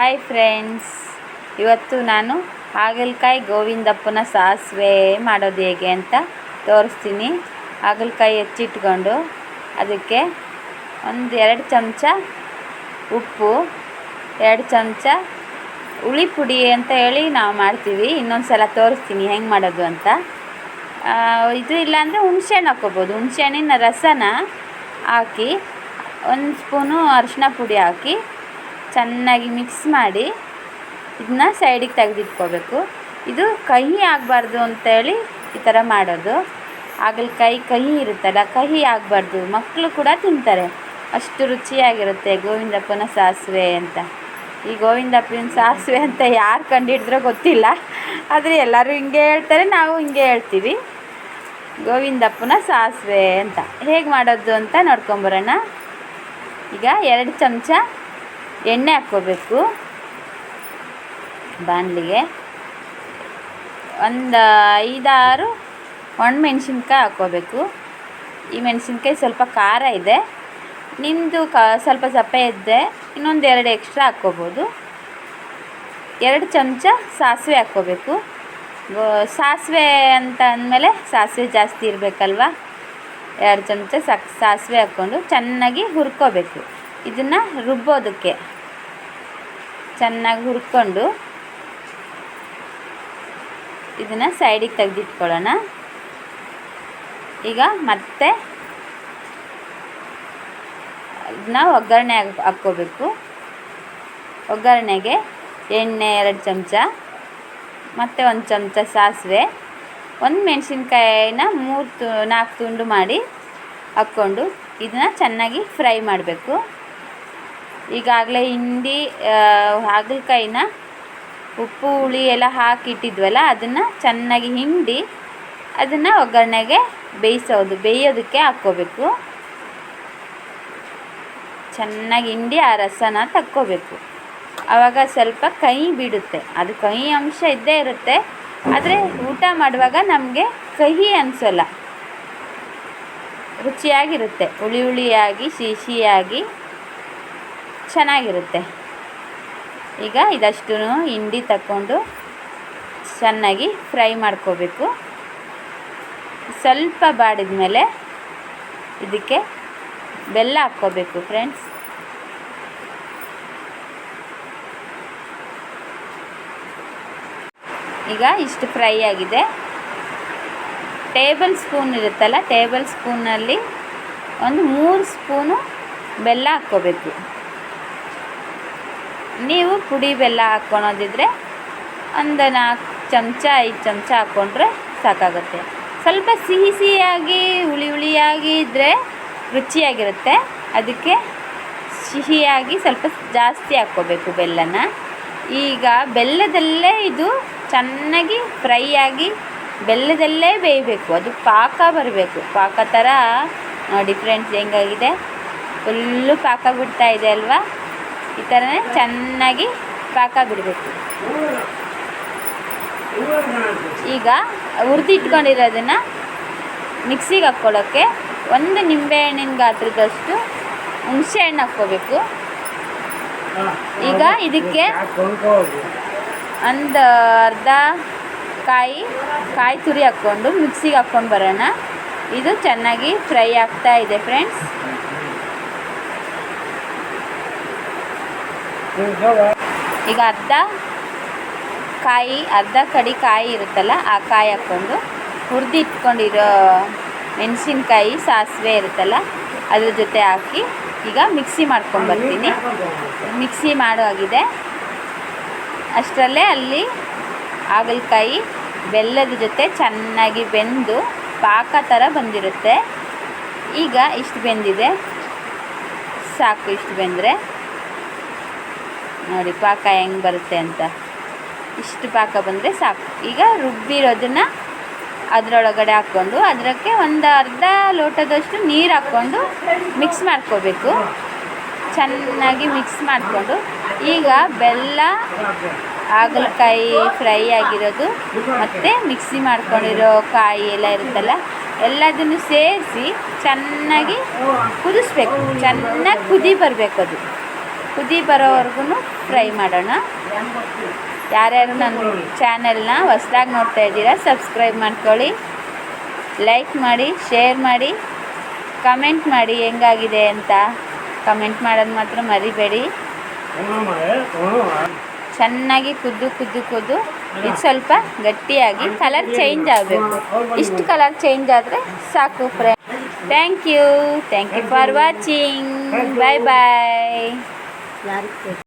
Hi friends, ಇವತ್ತು ನಾನು ಹಾಗಲಕಾಯಿ ಗೋವಿಂದಪ್ಪನ ಸಾಸಿವೆ ಮಾಡೋದು ಹೇಗೆ ಅಂತ ತೋರಿಸ್ತೀನಿ. ಹಾಗಲಕಾಯಿ ಹೆಚ್ಚಿಟ್ಕೊಂಡು ಅದಕ್ಕೆ 2 ಚಮಚ ಉಪ್ಪು, 2 ಚಮಚ ಹುಳಿ ಪುಡಿ ಅಂತ ಹೇಳಿ ನಾವು ಮಾಡ್ತೀವಿ. ಇನ್ನೊಂದು ಸಲ ತೋರಿಸ್ತೀನಿ ಹೆಂಗೆ ಮಾಡೋದು ಅಂತ. ಇದು ಇಲ್ಲಾಂದರೆ ಹುಣಸೆಹಣ್ಣು ಹಾಕ್ಕೋಬೋದು. ಹುಣಸೆಹಣ್ಣಿನ ರಸನ ಹಾಕಿ 1 ಸ್ಪೂನು ಅರಿಶಿನ ಪುಡಿ ಹಾಕಿ ಚೆನ್ನಾಗಿ ಮಿಕ್ಸ್ ಮಾಡಿ ಇದನ್ನ ಸೈಡಿಗೆ ತೆಗೆದಿಟ್ಕೋಬೇಕು. ಇದು ಕಹಿ ಆಗಬಾರ್ದು ಅಂತೇಳಿ ಈ ಥರ ಮಾಡೋದು. ಹಾಗಲಕಾಯಿ ಕಹಿ ಇರುತ್ತಲ್ಲ, ಕಹಿ ಆಗಬಾರ್ದು. ಮಕ್ಕಳು ಕೂಡ ತಿಂತಾರೆ, ಅಷ್ಟು ರುಚಿಯಾಗಿರುತ್ತೆ ಗೋವಿಂದಪ್ಪನ ಸಾಸಿವೆ ಅಂತ. ಈ ಗೋವಿಂದಪ್ಪನ ಸಾಸಿವೆ ಅಂತ ಯಾರು ಕಂಡುಹಿಡಿದ್ರೋ ಗೊತ್ತಿಲ್ಲ, ಆದರೆ ಎಲ್ಲರೂ ಹಿಂಗೆ ಹೇಳ್ತಾರೆ, ನಾವು ಹಿಂಗೆ ಹೇಳ್ತೀವಿ. ಗೋವಿಂದಪ್ಪನ ಸಾಸಿವೆ ಅಂತ ಹೇಗೆ ಮಾಡೋದು ಅಂತ ನೋಡ್ಕೊಂಬರೋಣ. ಈಗ 2 ಚಮಚ ಎಣ್ಣೆ ಹಾಕ್ಕೋಬೇಕು ಬಾಣಲಿಗೆ. 5-6 ಒಣಮೆಣ್ಸಿನ್ಕಾಯಿ ಹಾಕ್ಕೋಬೇಕು. ಈ ಮೆಣಸಿನ್ಕಾಯಿ ಸ್ವಲ್ಪ ಖಾರ ಇದೆ, ನಿಮ್ಮದು ಸ್ವಲ್ಪ ಸಪ್ಪೆ ಇದ್ದರೆ ಇನ್ನೊಂದು 2 ಎಕ್ಸ್ಟ್ರಾ ಹಾಕ್ಕೋಬೋದು. 2 ಚಮಚ ಸಾಸಿವೆ ಹಾಕ್ಕೋಬೇಕು. ಸಾಸಿವೆ ಅಂತ ಅಂದಮೇಲೆ ಸಾಸಿವೆ ಜಾಸ್ತಿ ಇರಬೇಕಲ್ವ. 2 ಚಮಚ ಸಾಸಿವೆ ಹಾಕ್ಕೊಂಡು ಚೆನ್ನಾಗಿ ಹುರ್ಕೋಬೇಕು. ಇದನ್ನು ರುಬ್ಬೋದಕ್ಕೆ ಚೆನ್ನಾಗಿ ಹುರ್ಕೊಂಡು ಇದನ್ನು ಸೈಡಿಗೆ ತೆಗೆದಿಟ್ಕೊಳ್ಳೋಣ. ಈಗ ಮತ್ತೆ ಇದನ್ನ ಒಗ್ಗರಣೆ ಹಾಕ್ಕೋಬೇಕು. ಒಗ್ಗರಣೆಗೆ ಎಣ್ಣೆ 2 ಚಮಚ, ಮತ್ತು 1 ಚಮಚ ಸಾಸಿವೆ, 1 ಮೆಣಸಿನ್ಕಾಯಿನ 3-4 ತುಂಡು ಮಾಡಿ ಹಾಕ್ಕೊಂಡು ಇದನ್ನು ಚೆನ್ನಾಗಿ ಫ್ರೈ ಮಾಡಬೇಕು. ಈಗಾಗಲೇ ಹಾಗಲಕಾಯಿನ ಉಪ್ಪು ಹುಳಿ ಎಲ್ಲ ಹಾಕಿಟ್ಟಿದ್ವಲ್ಲ, ಅದನ್ನು ಚೆನ್ನಾಗಿ ಹಿಂಡಿ ಅದನ್ನು ಒಗ್ಗರಣೆಗೆ ಬೇಯೋದಕ್ಕೆ ಹಾಕ್ಕೋಬೇಕು. ಚೆನ್ನಾಗಿ ಹಿಂಡಿ ಆ ರಸನ ತಕ್ಕೋಬೇಕು. ಆವಾಗ ಸ್ವಲ್ಪ ಕಹಿ ಬಿಡುತ್ತೆ. ಅದು ಕಹಿ ಅಂಶ ಇದ್ದೇ ಇರುತ್ತೆ, ಆದರೆ ಊಟ ಮಾಡುವಾಗ ನಮಗೆ ಕಹಿ ಅನಿಸೋಲ್ಲ, ರುಚಿಯಾಗಿರುತ್ತೆ. ಹುಳಿಯಾಗಿ ಸಿಹಿಯಾಗಿ ಚೆನ್ನಾಗಿರುತ್ತೆ. ಈಗ ಇದಷ್ಟು ಹಿಂಡಿ ತಗೊಂಡು ಚೆನ್ನಾಗಿ ಫ್ರೈ ಮಾಡ್ಕೋಬೇಕು. ಸ್ವಲ್ಪ ಬಾಡಿದ ಮೇಲೆ ಇದಕ್ಕೆ ಬೆಲ್ಲ ಹಾಕ್ಕೋಬೇಕು ಫ್ರೆಂಡ್ಸ್. ಈಗ ಇಷ್ಟು ಫ್ರೈ ಆಗಿದೆ. ಟೇಬಲ್ ಸ್ಪೂನ್ ಇರುತ್ತಲ್ಲ, ಟೇಬಲ್ ಸ್ಪೂನಲ್ಲಿ 3 ಸ್ಪೂನು ಬೆಲ್ಲ ಹಾಕ್ಕೋಬೇಕು. ನೀವು ಪುಡಿ ಬೆಲ್ಲ ಹಾಕ್ಕೊಳೋದಿದ್ರೆ 4 ಚಮಚ 5 ಚಮಚ ಹಾಕ್ಕೊಂಡ್ರೆ ಸಾಕಾಗುತ್ತೆ. ಸ್ವಲ್ಪ ಸಿಹಿಯಾಗಿ ಹುಳಿಯಾಗಿ ಇದ್ದರೆ ರುಚಿಯಾಗಿರುತ್ತೆ. ಅದಕ್ಕೆ ಸಿಹಿಯಾಗಿ ಸ್ವಲ್ಪ ಜಾಸ್ತಿ ಹಾಕ್ಕೋಬೇಕು ಬೆಲ್ಲನ. ಈಗ ಬೆಲ್ಲದಲ್ಲೇ ಇದು ಚೆನ್ನಾಗಿ ಫ್ರೈ ಆಗಿ ಬೆಲ್ಲದಲ್ಲೇ ಬೇಯಬೇಕು. ಅದು ಪಾಕ ಬರಬೇಕು. ಪಾಕ ಥರ ನೋಡಿ ಫ್ರೆಂಡ್ಸ್ ಹೆಂಗಾಗಿದೆ, ಫುಲ್ಲು ಪಾಕ ಬಿಡ್ತಾ ಇದೆ ಅಲ್ವಾ. ಈ ಥರನೇ ಚೆನ್ನಾಗಿ ಪಾಕ ಬಿಡಬೇಕು. ಈಗ ಹುರಿದಿಟ್ಕೊಂಡಿರೋದನ್ನು ಮಿಕ್ಸಿಗೆ ಹಾಕ್ಕೊಳ್ಳೋಕ್ಕೆ 1 ನಿಂಬೆಹಣ್ಣಿನ ಗಾತ್ರದಷ್ಟು ಹುಣಸೆಹಣ್ಣು ಹಾಕ್ಕೋಬೇಕು. ಈಗ ಇದಕ್ಕೆ ಒಂದು ಅರ್ಧ ಕಾಯಿ ತುರಿ ಹಾಕ್ಕೊಂಡು ಮಿಕ್ಸಿಗೆ ಹಾಕ್ಕೊಂಡು ಬರೋಣ. ಇದು ಚೆನ್ನಾಗಿ ಫ್ರೈ ಆಗ್ತಾ ಇದೆ ಫ್ರೆಂಡ್ಸ್. ಈಗ ಅರ್ಧ ಕಡಿ ಕಾಯಿ ಇರುತ್ತಲ್ಲ, ಆ ಕಾಯಿ ಹಾಕ್ಕೊಂಡು ಹುರಿದಿಟ್ಕೊಂಡಿರೋ ಮೆಣಸಿನ್ಕಾಯಿ ಸಾಸಿವೆ ಇರುತ್ತಲ್ಲ ಅದ್ರ ಜೊತೆ ಹಾಕಿ ಈಗ ಮಿಕ್ಸಿ ಮಾಡ್ಕೊಂಡ್ಬರ್ತೀನಿ. ಮಿಕ್ಸಿ ಮಾಡುವಾಗಿದೆ ಅಷ್ಟರಲ್ಲೇ ಅಲ್ಲಿ ಹಾಗಲಕಾಯಿ ಬೆಲ್ಲದ ಜೊತೆ ಚೆನ್ನಾಗಿ ಬೆಂದು ಪಾಕ ಥರ ಬಂದಿರುತ್ತೆ. ಈಗ ಇಷ್ಟು ಬೆಂದಿದೆ ಸಾಕು. ಇಷ್ಟು ಬೆಂದರೆ ನೋಡಿ ಪಾಕ ಹೆಂಗೆ ಬರುತ್ತೆ ಅಂತ. ಇಷ್ಟು ಪಾಕ ಬಂದರೆ ಸಾಕು. ಈಗ ರುಬ್ಬಿರೋದನ್ನು ಅದರೊಳಗಡೆ ಹಾಕ್ಕೊಂಡು ಅದಕ್ಕೆ ಅರ್ಧ ಲೋಟದಷ್ಟು ನೀರು ಹಾಕ್ಕೊಂಡು ಮಿಕ್ಸ್ ಮಾಡ್ಕೋಬೇಕು. ಚೆನ್ನಾಗಿ ಮಿಕ್ಸ್ ಮಾಡಿಕೊಂಡು ಈಗ ಬೆಲ್ಲ, ಹಾಗಲಕಾಯಿ ಫ್ರೈ ಆಗಿರೋದು ಮತ್ತು ಮಿಕ್ಸಿ ಮಾಡ್ಕೊಂಡಿರೋ ಕಾಯಿ ಎಲ್ಲ ಇರುತ್ತಲ್ಲ, ಎಲ್ಲದನ್ನು ಸೇರಿಸಿ ಚೆನ್ನಾಗಿ ಕುದಿಸ್ಬೇಕು. ಚೆನ್ನಾಗಿ ಕುದಿ ಬರಬೇಕು. ಅದು ಕುದಿ ಬರೋವರೆಗೂ ಫ್ರೈ ಮಾಡೋಣ. ಯಾರ್ಯಾರು ನನ್ನ ಚಾನೆಲ್ನ ಹೊಸ್ದಾಗಿ ನೋಡ್ತಾ ಇದ್ದೀರಾ ಸಬ್ಸ್ಕ್ರೈಬ್ ಮಾಡ್ಕೊಳ್ಳಿ, ಲೈಕ್ ಮಾಡಿ, ಶೇರ್ ಮಾಡಿ, ಕಮೆಂಟ್ ಮಾಡಿ ಹೆಂಗಾಗಿದೆ ಅಂತ. ಕಮೆಂಟ್ ಮಾಡೋದು ಮಾತ್ರ ಮರಿಬೇಡಿ. ಚೆನ್ನಾಗಿ ಕುದ್ದು ಇದು ಸ್ವಲ್ಪ ಗಟ್ಟಿಯಾಗಿ ಕಲರ್ ಚೇಂಜ್ ಆಗಬೇಕು. ಇಷ್ಟು ಕಲರ್ ಚೇಂಜ್ ಆದರೆ ಸಾಕು friends. Thank you for watching. Bye bye.